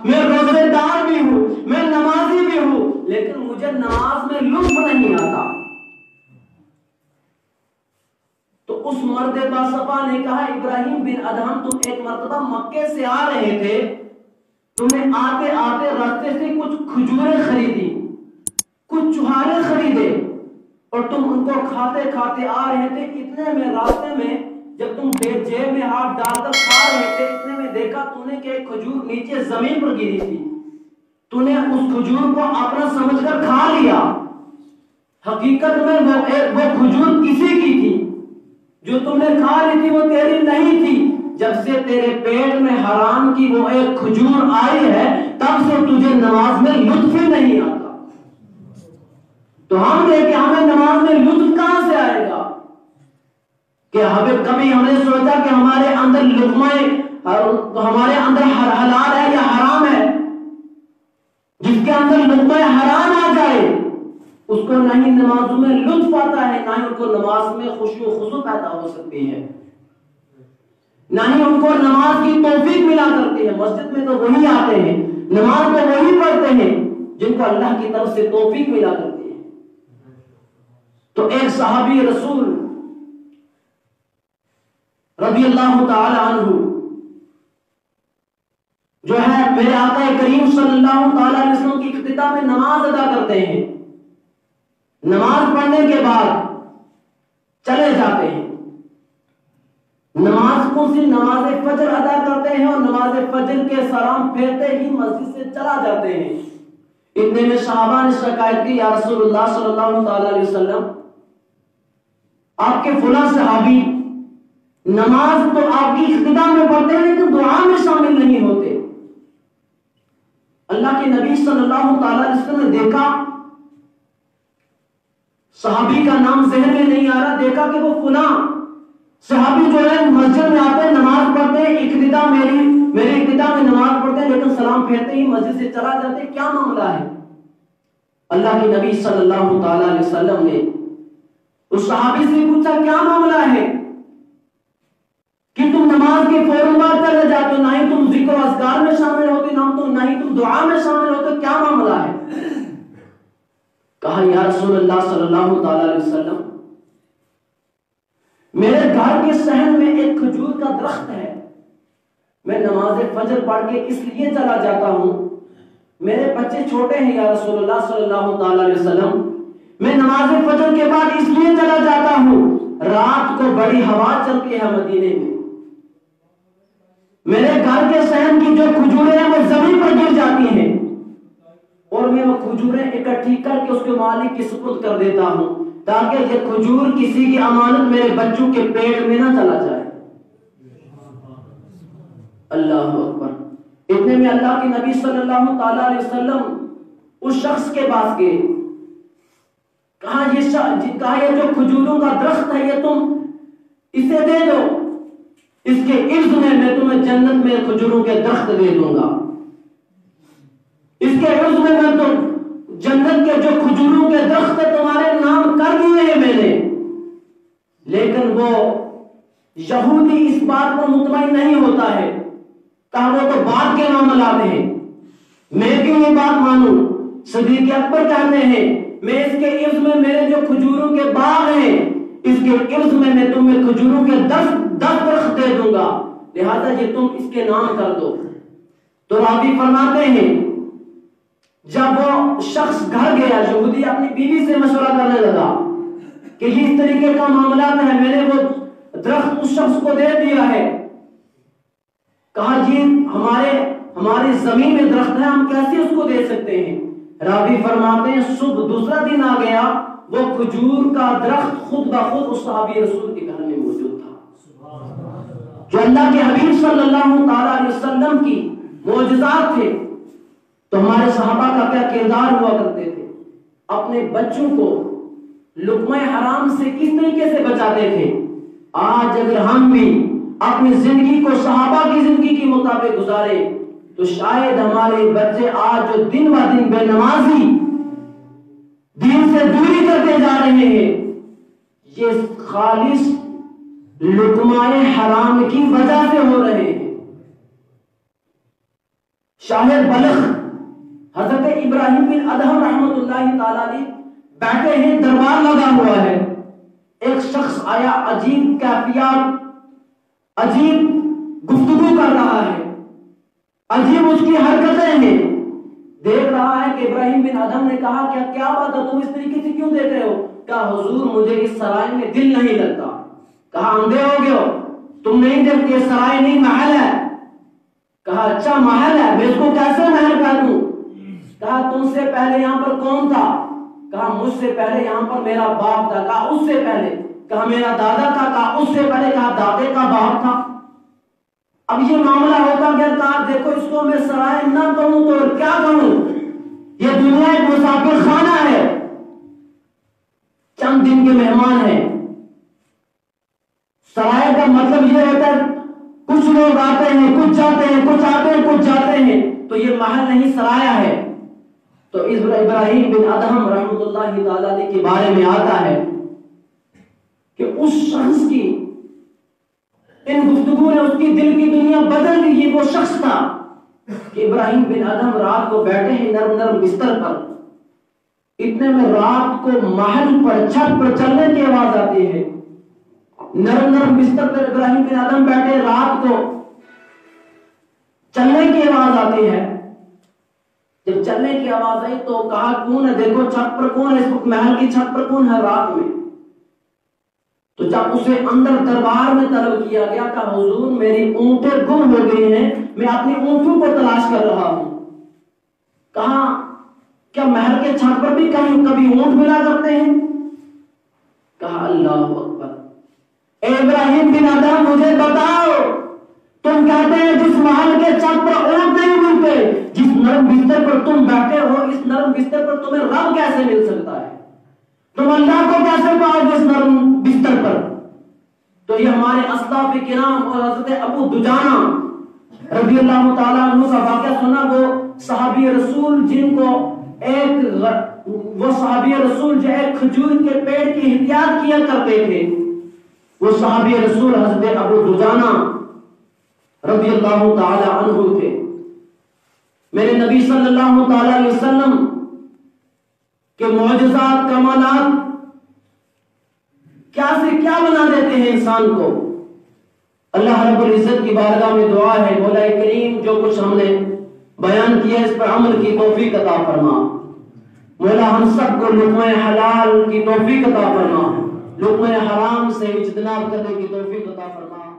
میں روزے دار بھی ہوں، میں نمازی بھی ہوں، لیکن مجھے نماز میں لطف نہیں آتا۔ تو اس مرد باصفا نے کہا ابراہیم بن ادہم تم ایک مرتبہ مکے سے آ رہے تھے، تم نے آتے آتے راستے سے کچھ کھجوریں خریدی، کچھ چوہارے خریدے اور تم ان کو کھاتے کھاتے آ رہے تھے، اتنے میں راستے میں جب تم جیب میں ہاتھ ڈال کر کھا رہے تھے، اتنے میں دیکھا تو نے کہ ایک کھجور نیچے زمین پر گری تھی، تو نے اس کھجور کو اپنا سمجھ کر کھا لیا۔ حقیقت میں وہ کھجور کسی کی تھی، جو تم نے کھا لی تھی وہ تیری نہیں تھی۔ جب سے تیرے پیٹ میں حرام کی وہ ایک کھجور آئی ہے، تب سے تجھے نماز میں لطف ہی نہیں آتا۔ تو ہم دیکھیں ہمیں نماز میں لطف کہاں سے آئے گا؟ کہ کبھی ہم نے سوچا کہ ہمارے اندر ہمارے اندر حلال ہے یا حرام ہے؟ جس کے اندر لقمہ حرام آ جائے اس کو نہ ہی نمازوں میں لطف آتا ہے، نہ ہی ان کو نماز میں خشوع و خضوع پیدا ہو سکتی ہے، نہ ہی ان کو نماز کی توفیق ملا کرتی ہے۔ مسجد میں تو وہی آتے ہیں، نماز تو وہی پڑھتے ہیں جن کو اللہ کی طرف سے توفیق ملا کرتی ہے۔ تو ایک صحابی رسول رضی اللہ تعالی عنہ جو ہے میرے آقا کریم صلی اللہ تعالی علیہ وسلم کی افتتاح میں نماز ادا کرتے ہیں، نماز پڑھنے کے بعد چلے جاتے ہیں، نماز کون سی نماز فجر ادا کرتے ہیں اور نماز فجر کے سلام پھیرتے ہی مسجد سے چلا جاتے ہیں۔ اتنے میں صحابہ نے شکایت کی، یا رسول اللہ صلی اللہ تعالی علیہ وسلم آپ کے فلاں صحابی نماز تو آپ کی اختتام میں پڑھتے ہیں لیکن دعا میں شامل نہیں ہوتے۔ اللہ کے نبی صلی اللہ تعالی علیہ وسلم نے دیکھا، صحابی کا نام ذہن میں نہیں آ رہا، دیکھا کہ وہ فلاں صحابی جو ہے مسجد میں آتے ہیں، نماز پڑھتے ہیں، اختتام میری اختتام میں نماز پڑھتے ہیں لیکن سلام پھیرتے ہی مسجد سے چلا جاتے ہیں، کیا معاملہ ہے؟ اللہ کے نبی صلی اللہ تعالی علیہ وسلم نے اس صحابی سے پوچھا کیا معاملہ ہے کہ تم نماز کے فوراً بعد چلے جاتے ہو، نہ ہی تم ذکر و اذکار میں شامل ہوتے، نہ ہی تم دعا میں شامل ہوتے، کیا معاملہ ہے؟ کہا یا رسول اللہ صلی اللہ تعالی علیہ وسلم میرے گھر کے صحن میں ایک کھجور کا درخت ہے، میں نماز فجر پڑھ کے اس لیے چلا جاتا ہوں، میرے بچے چھوٹے ہیں یا رسول اللہ صلی اللہ تعالی علیہ وسلم، میں نماز فجر کے بعد اس لیے چلا جاتا ہوں، رات کو بڑی ہوا چلتی ہے مدینے میں، میرے گھر کے صحن کی جو کھجوریں ہیں وہ زمین پر گر جاتی ہیں اور میں وہ کھجوریں اکٹھی کر کے اس کے مالک کی سپرد کر دیتا ہوں تاکہ یہ کھجور کسی کی امانت میرے بچوں کے پیٹ میں نہ چلا جائے۔ اللہ اکبر۔ اتنے میں اللہ کے نبی صلی اللہ تعالی علیہ وسلم اس شخص کے پاس گئے، کہا یہ جو کھجوروں کا درخت ہے یہ تم اسے دے دو، اس کے عوض میں تمہیں جنت میں کھجوروں کے درخت دے دوں گا، اس کے عوض میں تو جنت کے جو کھجوروں کے درخت تمہارے نام کر دیے ہیں میں نے۔ لیکن وہ یہودی اس بات پر مطمئن نہیں ہوتا ہے، کہا وہ تو بات کے معاملات ہیں، میں کیوں یہ بات مانوں؟ صدیق اکبر کہتے ہیں میں اس کے عوض میں میرے جو کھجوروں کے باغ ہیں اس کے عوض میں تمہیں کھجوروں کے 10 درخت دے دوں گا، لہذا یہ تم اس کے نام کر دو۔ تو راوی فرماتے ہیں جب وہ شخص گھر گیا، یہودی اپنی بیوی سے مشورہ کرنے لگا کہ یہ اس طریقے کا معاملات ہے، میں نے وہ درخت اس شخص کو دے دیا ہے، کہا جی ہماری زمین میں درخت ہے، ہم کیسے اس کو دے سکتے ہیں؟ راوی فرماتے ہیں صبح دوسرا دن آ گیا، وہ کھجور کا درخت خود بخود اس صحابی رسول کے گھر میں موجود تھا، جو اللہ کے حبیب صلی اللہ تعالی علیہ وسلم کی معجزات تھے۔ تو ہمارے صحابہ کا کیا کردار ہوا کرتے تھے، اپنے بچوں کو لقمہ حرام سے کس طریقے سے بچاتے تھے۔ آج اگر ہم بھی اپنی زندگی کو صحابہ کی زندگی کے مطابق گزارے تو شاید ہمارے بچے آج جو دن بہ دن بے نمازی، دین سے دوری کرتے جا رہے ہیں، یہ خالص لقمہ حرام کی وجہ سے ہو رہے ہیں۔ شاہ بلخ حضرت ابراہیم بن ادہم رحمت اللہ تعالی علیہ بیٹھے ہیں، دربار لگا ہوا ہے، ایک شخص آیا، عجیب کیفیات، عجیب گفتگو کر رہا ہے، عجیب اس کی حرکتیں ہیں، دیکھ رہا ہے کہ ابراہیم بن ادہم نے کہا کیا بات ہے، تم اس طریقے سے کیوں دیکھ رہے ہو؟ کہا حضور مجھے اس سرائے میں دل نہیں لگتا۔ کہا اندھے ہو گئے ہو، تم نہیں دیکھتے، سرائے نہیں محل ہے۔ کہا اچھا محل ہے، میں اس کو کیسے محل کہہ دوں؟ کہا تم سے پہلے یہاں پر کون تھا؟ کہا مجھ سے پہلے یہاں پر میرا باپ تھا۔ کہا اس سے پہلے؟ کہا میرا دادا تھا۔ کہا اس سے پہلے؟ کہا دادے کا باپ تھا۔ اب یہ معاملہ ہوتا گیا، کہا دیکھو اس کو میں سرائے نہ کہوں تو کیا کہوں، یہ دنیا ایک مسافر خانہ ہے، چند دن کے مہمان ہیں۔ سرائے کا مطلب یہ ہوتا ہے کچھ لوگ آتے ہیں کچھ جاتے ہیں، کچھ آتے ہیں کچھ جاتے ہیں، تو یہ محل نہیں سرایہ ہے۔ تو ابراہیم بن ادہم رحمۃ اللہ تعالی کے بارے میں آتا ہے کہ اس شخص کی ان گفتگو نے اس کی دل کی دنیا بدل دی۔ یہ وہ شخص تھا کہ ابراہیم بن ادہم رات کو بیٹھے ہیں نرم نرم بستر پر، اتنے میں رات کو محل پر چھت پر چلنے کی آواز آتی ہے۔ نرم نرم بستر پر ابراہیم بن ادہم بیٹھے، رات کو چلنے کی آواز آتی ہے۔ جب چلنے کی آواز آئی تو کہا کون ہے؟ دیکھو چھت پر کون ہے، اس وقت محل کی چھت پر کون ہے رات میں؟ تو جب اسے اندر دربار میں طلب کیا گیا کہ حضور میری اونٹیں گم ہو گئی ہیں، میں اپنی اونٹوں کو تلاش کر رہا ہوں۔ کہا کیا محل کے چھت پر بھی کبھی اونٹ ملا کرتے ہیں؟ کہا اللہ اکبر، اے ابراہیم بن ادہم مجھے بتاؤ، تم کہتے ہیں جس محل کے چھت پر اونٹ نہیں ملتے، جس نرم بستر پر تم بیٹھے ہو، اس نرم بستر پر تمہیں رب کیسے مل سکتا ہے؟ تم اللہ کو کیسے پاؤ گے اس نرم بستر پر؟ تو یہ ہمارے اسلاف کرام اور حضرت ابو دجانہ رضی اللہ تعالیٰ عنہ کا واقعہ سنا، وہ صحابی رسول جن کو صحابی رسول جو ایک کھجور کے پیڑ کی احتیاط کیا کرتے تھے، وہ صحابی رسول حضرت ابو دجانہ رضی اللہ تعالی عنہ تھے۔ میرے نبی صلی اللہ تعالی علیہ وسلم کے معجزات کمالات کیا سے کیا بنا دیتے ہیں انسان کو۔ اللہ رب العزت کی بارگاہ میں دعا ہے، مولا کریم جو کچھ ہم نے بیان کیا اس پر عمل کی توفیق عطا فرما۔ مولا ہم سب کو لقمہ حلال کی توفیق عطا فرما، لقمہ حرام سے اجتناب کرنے کی توفیق عطا فرما۔